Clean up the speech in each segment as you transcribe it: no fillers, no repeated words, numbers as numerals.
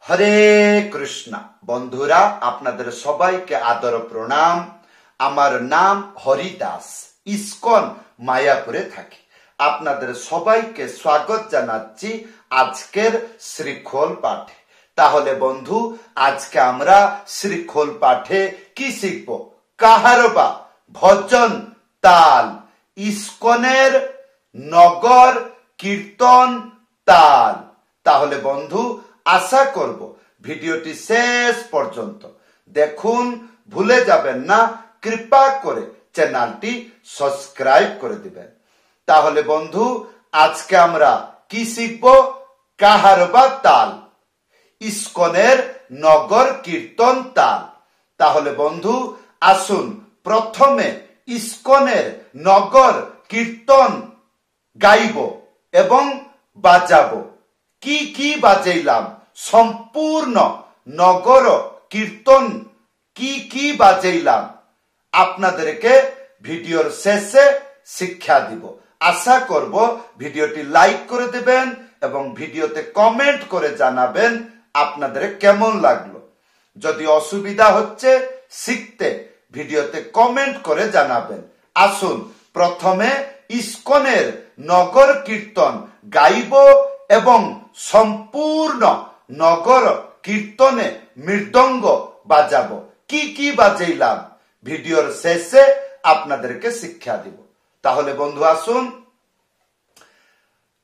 হরে কৃষ্ণ বন্ধুরা, আপনাদের সবাইকে আদর প্রণাম। আমার নাম হরিদাস, ইস্কন মায়াপুরে থাকি। আপনাদের সবাইকে স্বাগত জানাচ্ছি আজকের শ্রীখোল পাঠে। তাহলে বন্ধু, আজকে আমরা শ্রীখোল পাঠে কি শিখব? কাহারবা, ভজন, তাল, ইস্কনের নগর কীর্তন তাল। তাহলে বন্ধু, আশা করব ভিডিওটি শেষ পর্যন্ত দেখুন, ভুলে যাবেন না কৃপা করে চ্যানেলটি সাবস্ক্রাইব করে দিবেন। তাহলে বন্ধু, আজকে আমরা কি শিখব? কাহারবা তাল, ইস্কনের নগর কীর্তন তাল। তাহলে বন্ধু, আসুন প্রথমে ইস্কনের নগর কীর্তন গাইব এবং বাজাবো। কি কি বাজাইলাম, সম্পূর্ণ নগর কীর্তন কি কি বাজাইলাম আপনাদেরকে ভিডিওর শেষে শিক্ষা দিব। আশা করব ভিডিওটি লাইক করে দেবেন এবং ভিডিওতে কমেন্ট করে জানাবেন আপনাদের কেমন লাগলো। যদি অসুবিধা হচ্ছে শিখতে, ভিডিওতে কমেন্ট করে জানাবেন। আসুন প্রথমে ইস্কনের নগর কীর্তন গাইব এবং সম্পূর্ণ নগর কীর্তনে মৃদঙ্গ বাজাবো। কি কি বাজাইলাম ভিডিওর শেষে আপনাদেরকে শিক্ষা দিব। তাহলে বন্ধু আসুন।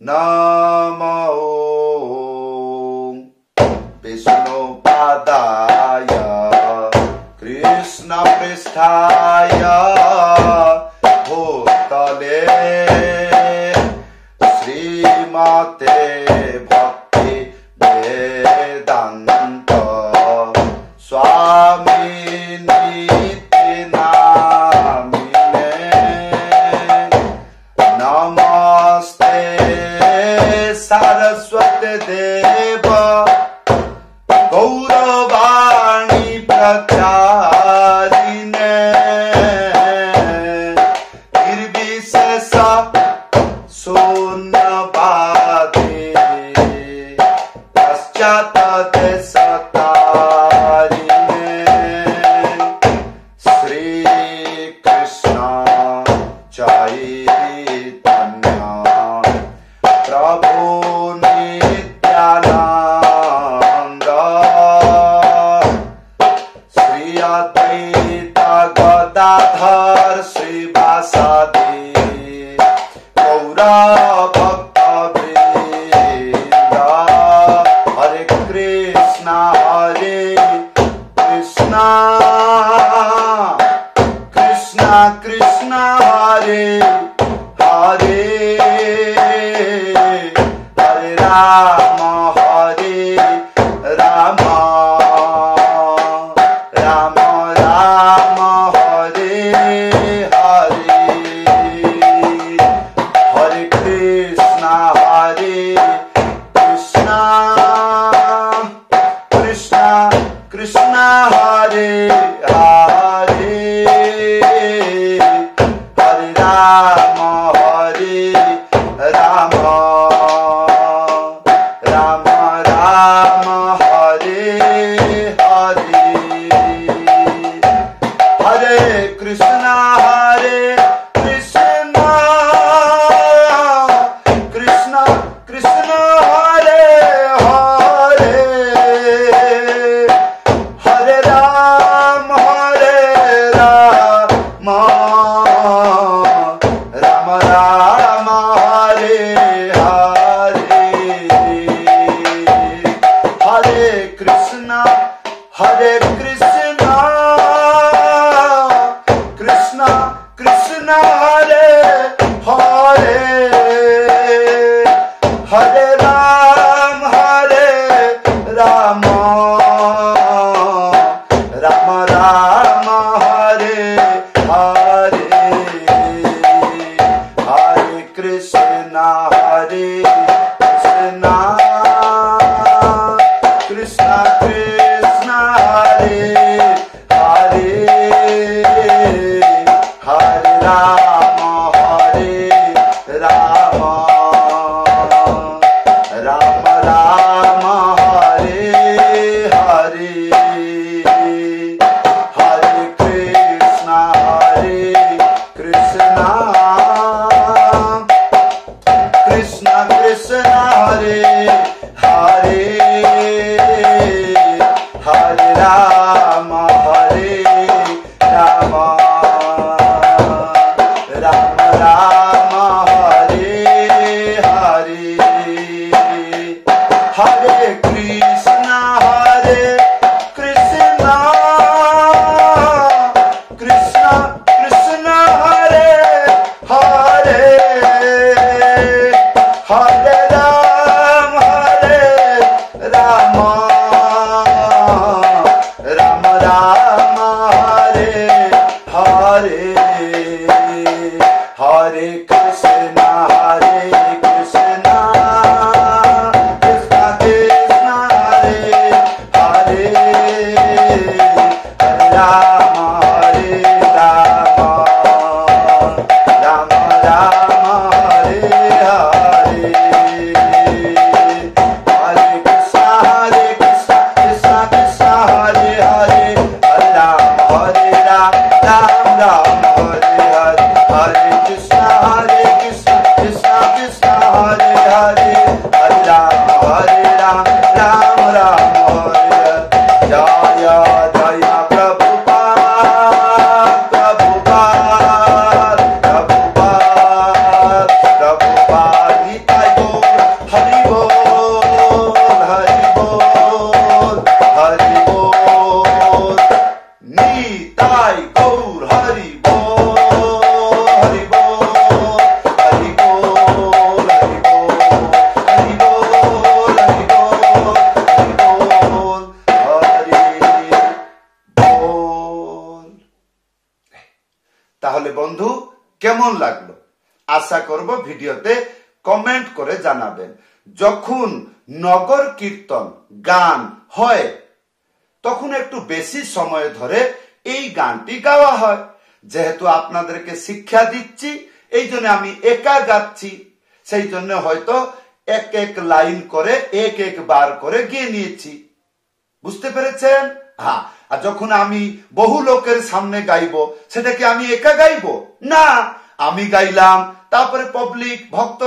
নমো বিষ্ণু পাদায় কৃষ্ণ পৃষ্ঠায় ভূতলে শ্রীমতে ভক্তি বেদান্ত স্বামী নিতি নামিনে নমস্তে সরস্বতী দেব গৌরবাণী প্রচারিণে নির্বিশেষ শূন্যবাদে পশ্চাৎ দেশতারিণে শ্রীকৃষ্ণ চৈতন্য প্রভু নিত্যানন্দ শ্রী অদ্বৈত গদাধর শ্রীবাসাদি গৌর ভক্ত বৃন্দ। হরে কৃষ্ণ হরে কৃষ্ণ কৃষ্ণ কৃষ্ণ হরে হরে হরে রাম হরে রাম রাম রাম হরে হরে হরে কৃষ্ণ হরে কৃষ্ণ কৃষ্ণ কৃষ্ণ হরে হরে হরে রাম হরে রাম রাম রাম হরে হরে হরে কৃষ্ণ হরে কৃষ্ণ কৃষ্ণ কৃষ্ণ হরে হরে হরে রাম রাম রাম হরে হরে হরে কৃষ্ণ হরে কৃষ্ণ কৃষ্ণ কৃষ্ণ হরে হরে হরে রাম রাম রাম হরে হরে হরে কৃষ্ণ হরে কৃষ্ণ কৃষ্ণ কৃষ্ণ হরে হরে হরে রাম রাম রাম হরে রাম রাম হরে হরে হরে কৃষ্ণ কৃষ্ণ কৃষ্ণ কৃষ্ণ হরে হরে রাম হরে রাম রাম রাম হরে হরে হরে কৃষ্ণ কৃষ্ণ কৃষ্ণ হরে হরে হরে রাম রাম রাম হরে হরে হরে কৃষ্ণ কৃষ্ণ কৃষ্ণ হরে হরে হরে রাম রাম রাম হরে জয় জয় প্রভুপাদ প্রভুপাদ প্রভুপাদ প্রভুপাদ নিতাই গৌর হরি বল হরি বল হরি বল নিতাই গৌর হরি বল হরি বল হরি বল হরি বল হরি বল হরি বল হরি বল। তাহলে বন্ধু কেমন লাগলো? আশা করব ভিডিওতে কমেন্ট করে জানাবেন। যখন নগর কীর্তন গান হয় তখন একটু বেশি সময় ধরে এই গানটি গাওয়া হয়। যেহেতু আপনাদেরকে শিক্ষা দিচ্ছি এই জন্য আমি একা গাচ্ছি, সেই জন্য হয়তো এক এক লাইন করে এক এক বার করে গিয়ে নিয়েছি। বুঝতে পেরেছেন? হ্যাঁ। আর যখন আমি বহু লোকের সামনে গাইবো সেটা কি আমি একা গাইবো? না, আমি গাইলাম, তারপরে পাবলিক ভক্ত,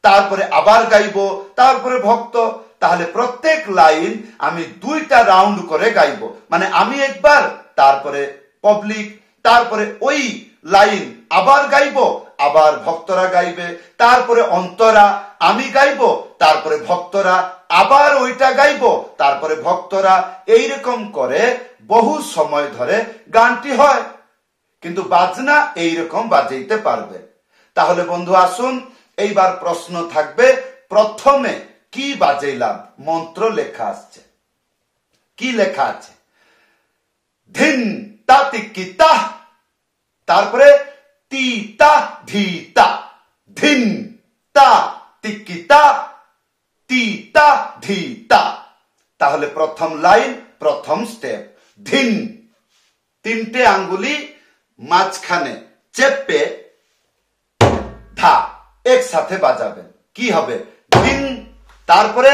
তারপরে আবার গাইবো, তারপরে ভক্ত। তাহলে প্রত্যেক লাইন আমি দুইটা রাউন্ড করে গাইবো। মানে আমি একবার, তারপরে পাবলিক, তারপরে ওই লাইন আবার গাইবো, আবার ভক্তরা গাইবে, তারপরে অন্তরা আমি গাইবো, তারপরে ভক্তরা আবার ওইটা গাইবো, তারপরে ভক্তরা, এইরকম করে বহু সময় ধরে গানটি হয়। কিন্তু বাজনা এইরকম বাজাইতে পারবে। তাহলে বন্ধু আসুন, এইবার প্রশ্ন থাকবে, প্রথমে কি বাজাইলাম? মন্ত্র লেখা আসছে। কি লেখা আছে? ধিন তা তিকিতা, তারপরে তি তা ধি তা, ধিন তা তিকিতা তি তা ধি তা। তাহলে প্রথম লাইন, প্রথম স্টেপ ধিন, তিনটে আঙ্গুলি মাঝখানে চেপে ধা একসাথে বাজাবেন। কি হবে? ধিন, তারপরে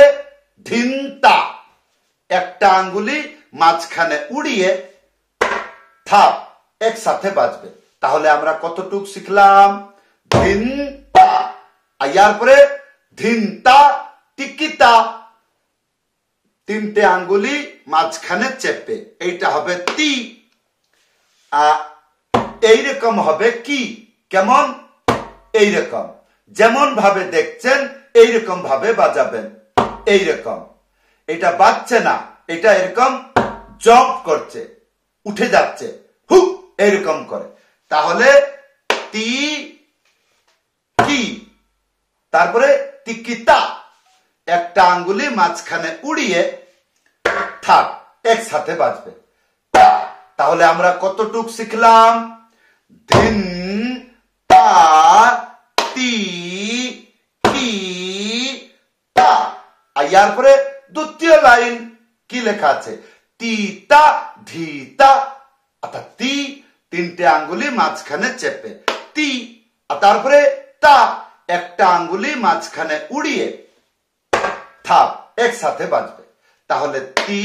ধিন তা, একটা আঙ্গুলি মাঝখানে উড়িয়ে থা একসাথে বাজবে। তাহলে আমরা কতটুক শিখলাম? ধিন তা, আর ইয়ার পরে ধিন তা টিকিতা, তিনটে আঙ্গুলি মাঝখানে চেপে, এইটা হবে তি। এইরকম হবে কি? কেমন? এইরকম, যেমন ভাবে দেখছেন এইরকম ভাবে বাজাবেন। এইরকম, এটা বাজছে না, এটা এরকম জম্প করছে, উঠে যাচ্ছে, হু এরকম করে। তাহলে তি কি, তারপরে তিকিতা, একটা আঙ্গুলি মাঝখানে উড়িয়ে থাক একসাথে বাজবে। তাহলে আমরা কতটুক শিখলাম? ধিন তা তি কি তা। আর ইয়ার পরে দ্বিতীয় লাইন কি লেখা আছে? তি তা ধি তা, অর্থাৎ তি, তিনটে আঙ্গুলি মাঝখানে চেপে তি, আর তারপরে তা, একটা আঙ্গুলি মাঝখানে উড়িয়ে থা একসাথে বাজবে। তাহলে তি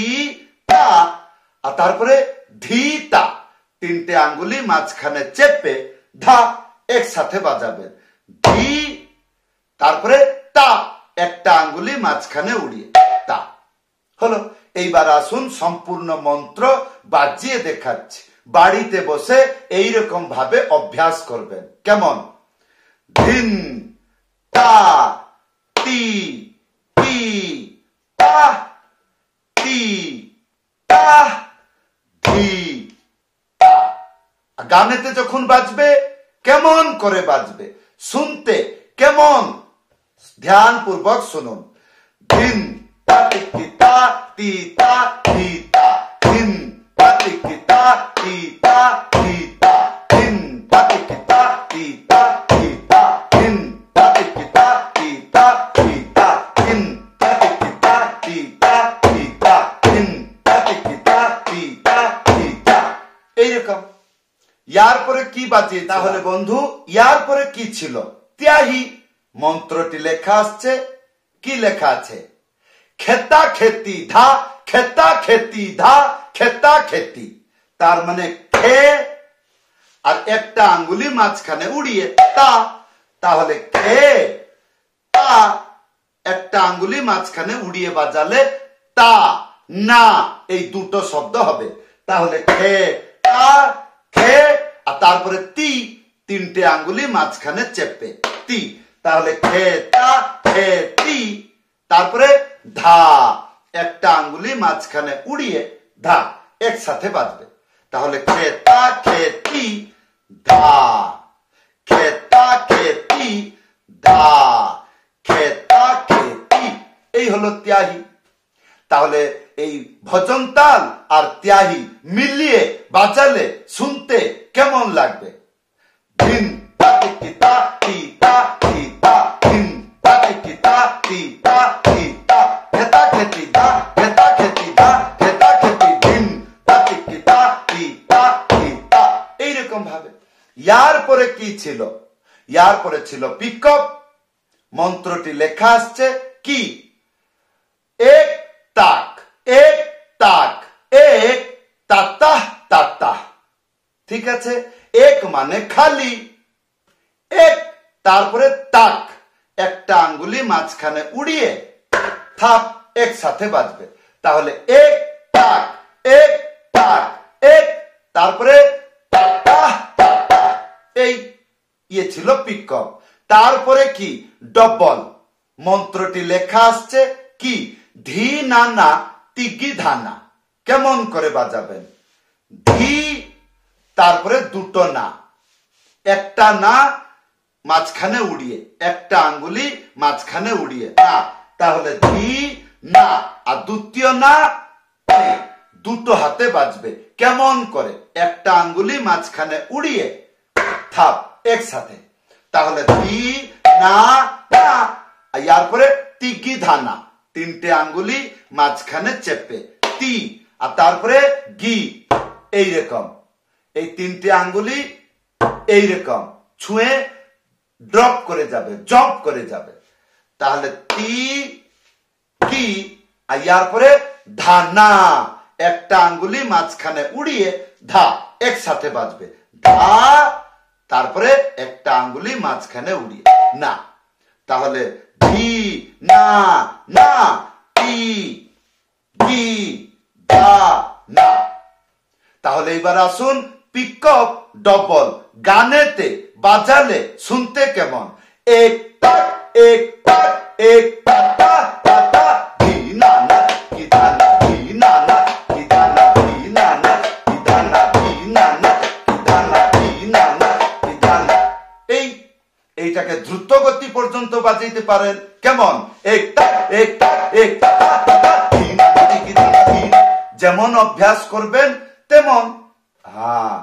তা, আর তারপরে ধি তা, তিনটে আঙ্গুলি মাঝখানে চেপে ধা একসাথে বাজাবেন। ধি, তারপরে তা, একটা আঙ্গুলি মাঝখানে উড়িয়ে তা। হলো। এইবার আসুন সম্পূর্ণ মন্ত্র বাজিয়ে দেখাচ্ছি। বাড়িতে বসে এইরকম ভাবে অভ্যাস করবেন। কেমন? ধিন তা তি তি তা তি তা ধি তা। গানেতে যখন বাজবে কেমন করে বাজবে শুনতে কেমন, ধ্যান পূর্বক শুনুন। ধিন তা তি তা তি তা ধি তা। টিকিতা টিতা টিতা তিন তা টিকিতা টিতা টিতা তিন তা টিকিতা টিতা টিতা তিন তা টিকিতা টিতা টিতা তিন তা টিকিতা টিতা টিতা। এইরকম। ইয়ার পরে কি বাজে? তাহলে বন্ধু ইয়ার পরে কি ছিল? ত্যাহি। মন্ত্রটি লেখা আসছে, কি লেখা আছে? খেতা খেতি ধা, খেতা খেতি ধা, খেতা খেতি। তার মানে খে আর একটা আঙ্গুলি মাঝখানে উড়িয়ে তা। তাহলে খে তা একটা আঙ্গুলি মাঝখানে উড়িয়ে বাজালে তা না এই দুটো শব্দ হবে। তাহলে খে তা খে আর তারপরে তি তিনটে আঙ্গুলি মাঝখানে চেপে তি। তাহলে খে তা খে তি। তারপরে ধা একটা আঙ্গুলি মাঝখানে উড়িয়ে ধা একসাথে বাজবে। তাহলে খেতা খেতি ধা, খেতা খেতি ধা, খেতা খেতি। এই হলো ত্যাহি। তাহলে এই ভজন তাল আর ত্যাহি মিলিয়ে বাজালে শুনতে কেমন লাগবে? ধিন তা টিতা টিতা ধিন তা টিতা টিতা টিতা খেতা খেতি দা, খেতা খেতি দা, খেতা খেতি ধিন তা টিতা টিতা টিতা। এইরকম ভাবে। ইয়ার পরে কি ছিল? ইয়ার পরে ছিল পিকআপ। মন্ত্রটি লেখা আসছে কি? এক তাক, এক তাক, এক তাতা তাতা। ঠিক আছে? এক মানে খালি, এক তারপরে তাক একটা আঙ্গুলি মাঝখানে উড়িয়ে থাপ একসাথে বাজবে। তাহলে এক তাক, এক তাক, এক তারপরে তাতা তাতা। এই ইয়ে ছিল পিকআপ। তারপরে কি? ডবল। মন্ত্রটি লেখা আসছে কি? ধি নানা তিগি ধানা। কেমন করে বাজাবেন? ধি তারপরে দুটো না, একটা না মাঝখানে উড়িয়ে, একটা আঙ্গুলি মাঝখানে উড়িয়ে না। তাহলে ধি না আর দ্বিতীয় না দুটো হাতে বাজবে। কেমন করে? একটা আঙ্গুলি মাঝখানে উড়িয়ে থাপ একসাথে। তাহলে ধি না না। ইয়ার পরে তিগি ধানা তিনটে আঙ্গুলি মাঝখানে চেপে তি আর তারপরে গি। এইরকম এই তিনটে আঙ্গুলি এইরকম ছুঁয়ে ড্রপ করে যাবে, জম্প করে যাবে। তাহলে তি কি আর ইয়ার পরে ধানা একটা আঙ্গুলি মাঝখানে উড়িয়ে ধা একসাথে বাজবে। ধা তারপরে একটা আঙ্গুলি মাঝখানে উড়িয়ে না। তাহলে ধি না না তি গি ধা না। তাহলে এবার আসুন পিকআপ ডবল গানেতে বাজালে শুনতে কেমন? এক তাক, এক তাক, এক তাতা তাতা ধি নানা কি ধানা, ধি নানা কি ধানা, ধি নানা কি ধানা, ধি নানা কি ধানা, ধি নানা কি ধানা। এইটাকে দ্রুত গতি পর্যন্ত বাজাইতে পারেন। কেমন? এক তাক, এক তাক, এক তাতা তাতা ধি নানা কি ধানা ধি। যেমন অভ্যাস করবেন তেমন। হ্যাঁ।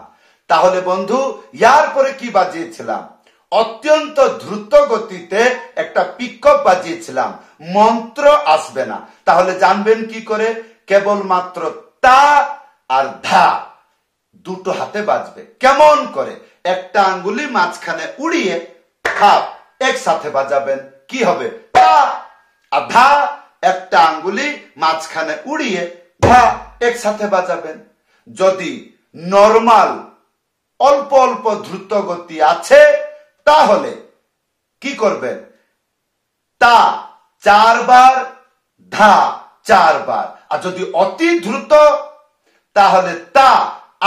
তাহলে বন্ধু ইয়ার পরে কি বাজিয়েছিলাম? অত্যন্ত দ্রুত গতিতে একটা পিকআপ বাজিয়েছিলাম। মন্ত্র আসবে না। তাহলে জানবেন কি করে? কেবলমাত্র তা আর ধা দুটো হাতে বাজবে। কেমন করে? একটা আঙ্গুলি মাঝখানে উড়িয়ে থাপ একসাথে বাজাবেন। কি হবে? তা আর ধা একটা আঙ্গুলি মাঝখানে উড়িয়ে ধা একসাথে বাজাবেন। যদি নরমাল অল্প অল্প দ্রুত গতি আছে তাহলে কি করবেন? তা 4 বার, ধা 4 বার। আর যদি অতি দ্রুত তাহলে তা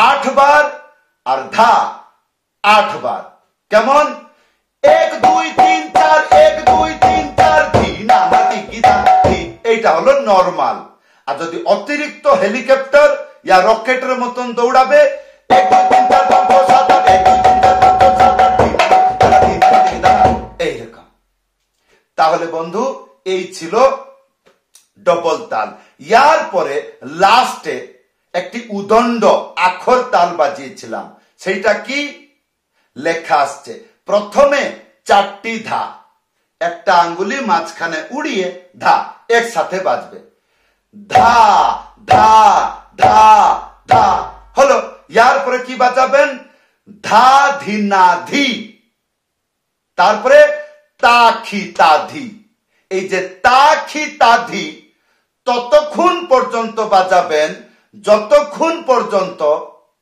8 বার আর ধা 8 বার। কেমন? 1 2 3 4, 1 2 3 4 ধি নানা তিগি ধানা ধি। এইটা হলো নরমাল। আর যদি অতিরিক্ত হেলিকপ্টার ইয়া রকেটের মতন দৌড়াবে 1 2 3 4 5 6 7 8, 1 2 3 4 5 6 7 8 এইরকম। তাহলে বন্ধু এই ছিল ডবল তাল। ইয়ার পরে লাস্টে একটি উদণ্ড আখর তাল বাজিয়েছিলাম। সেইটা কি লেখা আসছে, প্রথমে 4টি ধা, একটা আঙ্গুলি মাঝখানে উড়িয়ে ধা একসাথে বাজবে। ধা ধা ধা ধা হলো। ইয়ার পরে কি বাজাবেন, ধা ধি না ধি, তারপরে তা খি তা ধি। এই যে তা খি তা ধি ততক্ষণ পর্যন্ত বাজাবেন যতক্ষণ পর্যন্ত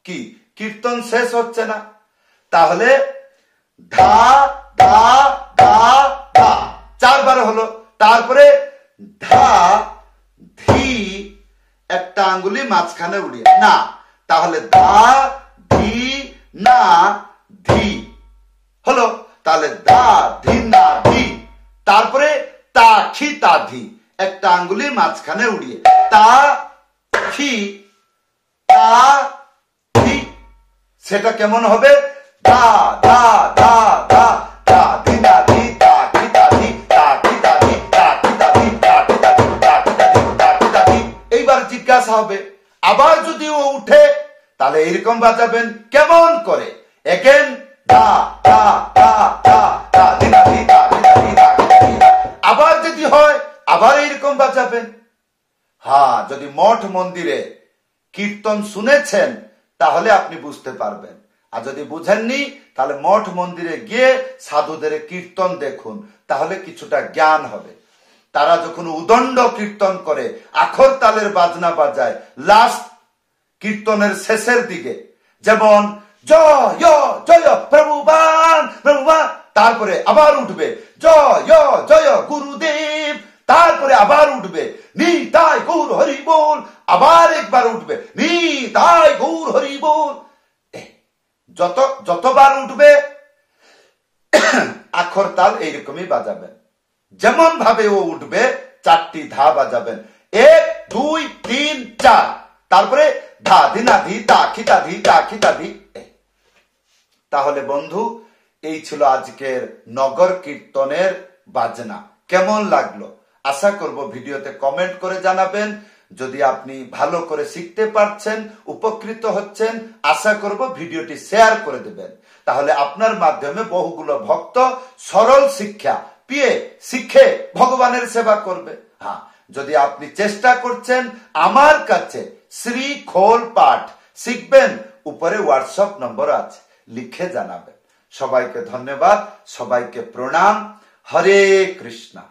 কি কীর্তন শেষ হচ্ছে না। তাহলে ধা ধা ধা ধা 4 বার হলো। তারপরে ধা ধি, একটা আঙ্গুলি মাঝখানে উড়িয়ে না, তাহলে ধা ধি না ধি হলো। তাহলে ধা ধি না ধি, তারপরে তা খি তা ধি, একটা আঙ্গুলি মাঝখানে উড়িয়ে তা খি তা ধি। সেটা কেমন হবে, ধা ধা ধা ধা ধা ধি না ধি তা খি তা ধি তা খি তা ধি তা খি তা ধি তা খি তা ধি তা খি তা ধি তা খি তা ধি। এইবার জিজ্ঞাসা হবে, আবার যদি ও উঠে তাহলে এরকম বাজাবেন কেমন করে, এগেন ধা ধা ধা ধা ধা ধি না ধি তা খি তা ধি তা খি তা ধি। আবার যদি হয় আবার এইরকম বাজাবেন। হ্যাঁ, যদি মঠ মন্দিরে কীর্তন শুনেছেন তাহলে আপনি বুঝতে পারবেন, আর যদি বুঝেননি তাহলে মঠ মন্দিরে গিয়ে সাধুদের কীর্তন দেখুন, তাহলে কিছুটা জ্ঞান হবে। তারা যখন উদণ্ড কীর্তন করে, আখর তালের বাজনা বাজায়, লাস্ট কীর্তনের শেষের দিকে, যেমন জয় জয় প্রভুবান প্রভুবান, তারপরে আবার উঠবে জয় জয় গুরুদেব, তারপরে আবার উঠবে নিতাই গৌর হরি বল, আবার একবার উঠবে নিতাই গৌর হরি বল। যতবার উঠবে আখর তাল এইরকমই বাজাবেন। যেমন ভাবে ও উঠবে 4টি ধা বাজাবেন, 1 2 3 4, তারপরে ধা ধি না ধি তা খি তা ধি তা খি তা ধি। তাহলে বন্ধু, এই ছিল আজকের নগর কীর্তনের বাজনা। কেমন লাগলো আশা করব ভিডিওতে কমেন্ট করে জানাবেন। যদি আপনি ভালো করে শিখতে পারছেন, উপকৃত হচ্ছেন, আশা করব ভিডিওটি শেয়ার করে দেবেন। তাহলে আপনার মাধ্যমে বহুগুলো ভক্ত সরল শিক্ষা পেয়ে শিখে ভগবানের সেবা করবে। হ্যাঁ, যদি আপনি চেষ্টা করছেন আমার কাছে শ্রী খোল পাঠ শিখবেন, উপরে হোয়াটসঅ্যাপ নম্বর আছে, লিখে জানাবেন। সবাইকে ধন্যবাদ, সবাইকে প্রণাম। হরে কৃষ্ণা।